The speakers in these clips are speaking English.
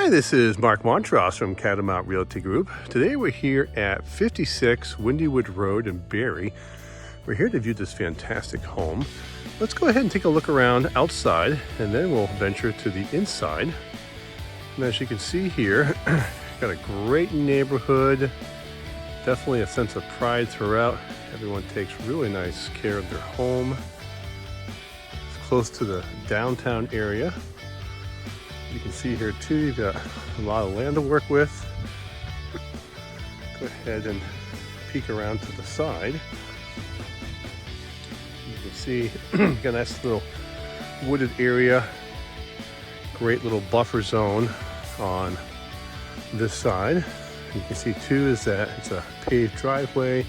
Hi, this is Mark Montross from Catamount Realty Group. Today we're here at 56 Windywood Road in Barre. We're here to view this fantastic home. Let's go ahead and take a look around outside and then we'll venture to the inside. And as you can see here, got a great neighborhood. Definitely a sense of pride throughout. Everyone takes really nice care of their home. It's close to the downtown area. You can see here too, you've got a lot of land to work with. Go ahead and peek around to the side. You can see you've got a nice little wooded area. Great little buffer zone on this side. You can see too is that it's a paved driveway.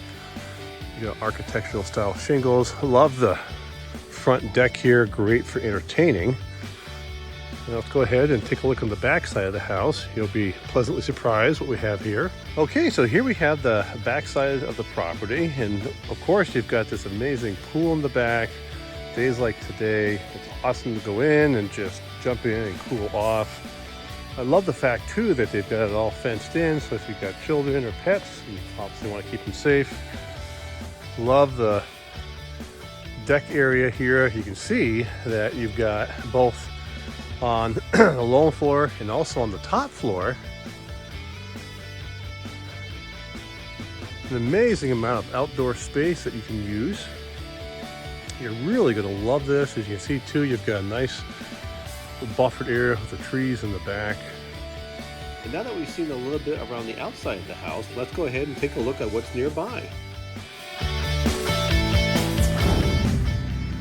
You got architectural style shingles. Love the front deck here, great for entertaining. Now let's go ahead and take a look on the back side of the house. You'll be pleasantly surprised what we have here. Okay, so here we have the back side of the property, and of course you've got this amazing pool in the back. Days like today, it's awesome to go in and just jump in and cool off. I love the fact too that they've got it all fenced in, so if you've got children or pets, you obviously want to keep them safe. Love the deck area here. You can see that you've got both on the lower floor and also on the top floor an amazing amount of outdoor space that you can use. You're really going to love this. As you can see too, you've got a nice buffered area with the trees in the back. And now that we've seen a little bit around the outside of the house, let's go ahead and take a look at what's nearby.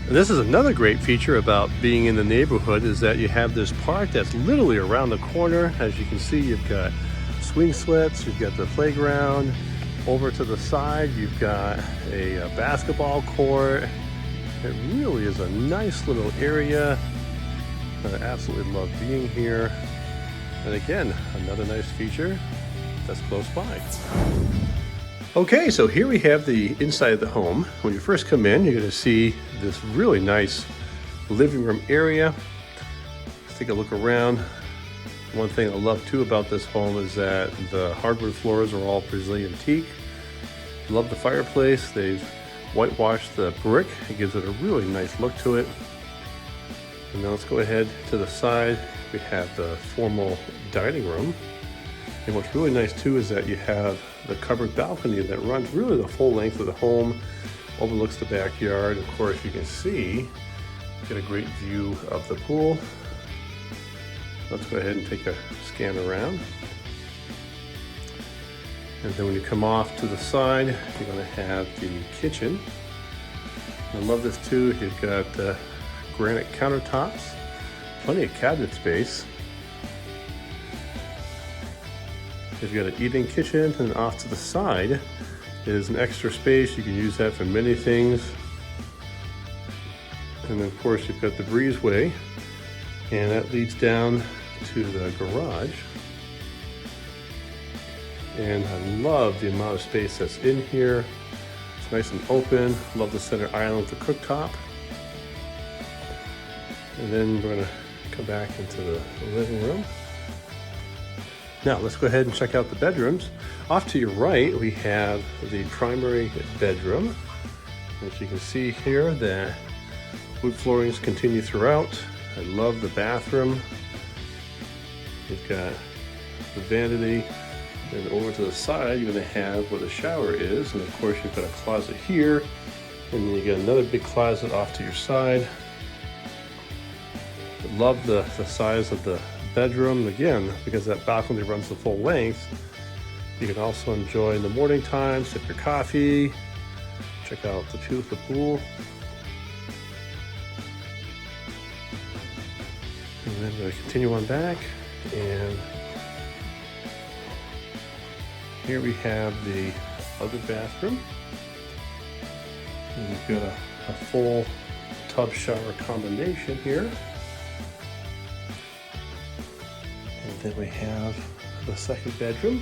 And this is another great feature about being in the neighborhood, is that you have this park that's literally around the corner. As you can see, you've got swing sets, you've got the playground. Over to the side, you've got a basketball court. It really is a nice little area. I absolutely love being here. And again, another nice feature that's close by. Okay, so here we have the inside of the home. When you first come in, you're going to see this really nice living room area. Let's take a look around. One thing I love too about this home is that the hardwood floors are all Brazilian teak. Love the fireplace. They've whitewashed the brick. It gives it a really nice look to it. And now let's go ahead to the side. We have the formal dining room. And what's really nice too is that you have the covered balcony that runs really the full length of the home, overlooks the backyard. Of course, you can see, get a great view of the pool. Let's go ahead and take a scan around. And then when you come off to the side, you're going to have the kitchen. I love this too. You've got granite countertops, plenty of cabinet space. You've got an eating kitchen, and off to the side is an extra space. You can use that for many things. And then of course you've got the breezeway, and that leads down to the garage. And I love the amount of space that's in here. It's nice and open. Love the center island with the cooktop. And then we're going to come back into the living room. Now let's go ahead and check out the bedrooms. Off to your right, we have the primary bedroom. As you can see here, the wood floorings continue throughout. I love the bathroom. You've got the vanity, and over to the side, you're going to have where the shower is, and of course you've got a closet here, and then you get another big closet off to your side. I love the size of the bedroom. Again, because that balcony runs the full length, you can also enjoy in the morning time, sip your coffee, check out the view of the pool. And then we're going to continue on back, and here we have the other bathroom. And we've got a full tub shower combination here. And then we have the second bedroom.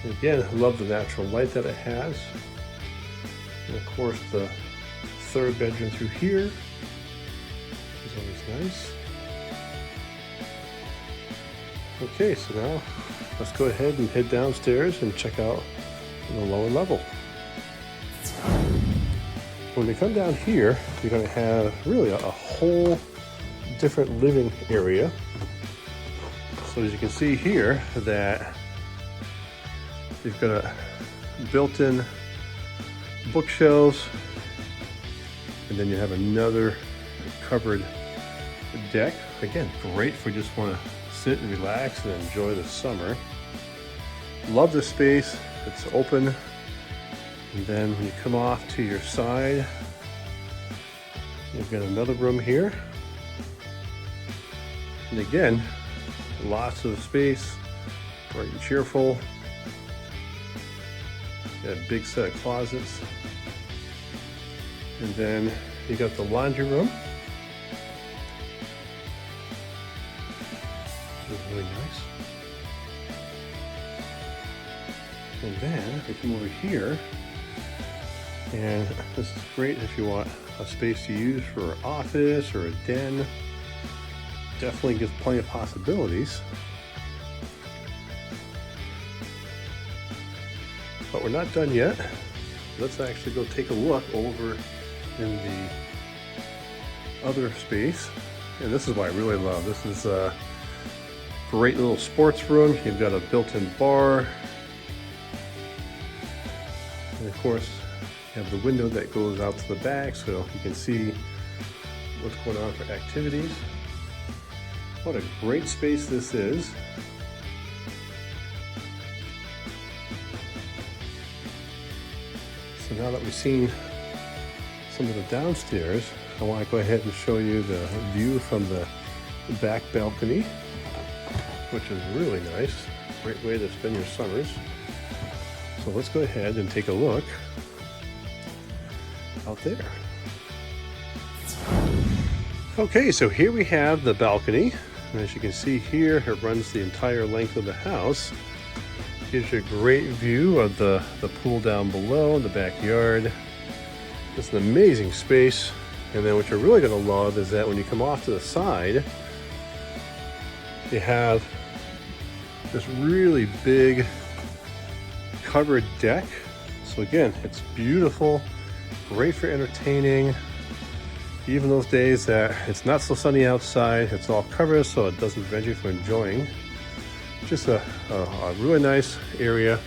And again, I love the natural light that it has. And of course the third bedroom through here is always nice. Okay, so now let's go ahead and head downstairs and check out the lower level. When you come down here, you're going to have really a whole different living area. So as you can see here, that you've got a built-in bookshelves, and then you have another covered deck. Again, great for just want to sit and relax and enjoy the summer. Love the space. It's open. And then when you come off to your side, you've got another room here. And again, lots of space, bright and cheerful. Got a big set of closets. And then you got the laundry room. Which is really nice. And then we come over here, and this is great if you want a space to use for an office or a den. Definitely gives plenty of possibilities. But we're not done yet. Let's actually go take a look over in the other space. And this is what I really love. This is a great little sports room. You've got a built-in bar. And of course, you have the window that goes out to the back so you can see what's going on for activities. What a great space this is. So now that we've seen some of the downstairs, I want to go ahead and show you the view from the back balcony, which is really nice. Great way to spend your summers. So let's go ahead and take a look out there. Okay, so here we have the balcony. And as you can see here, it runs the entire length of the house. Gives you a great view of the pool down below, the backyard. It's an amazing space. And then what you're really going to love is that when you come off to the side, you have this really big covered deck. So again, it's beautiful, great for entertaining. Even those days that it's not so sunny outside, it's all covered so it doesn't prevent you from enjoying. Just a really nice area.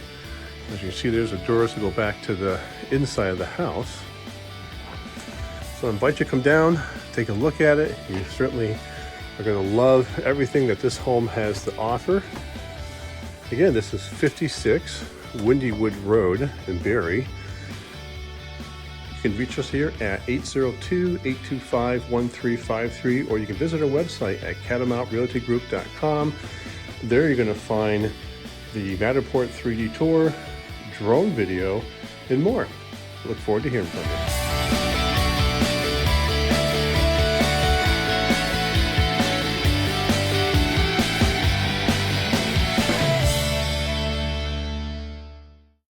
As you can see, there's the doors to go back to the inside of the house. So I invite you to come down, take a look at it. You certainly are going to love everything that this home has to offer. Again, this is 56 Windywood Road in Barre. You can reach us here at 802-825-1353, or you can visit our website at catamountrealtygroup.com. There you're going to find the Matterport 3D tour, drone video, and more. Look forward to hearing from you.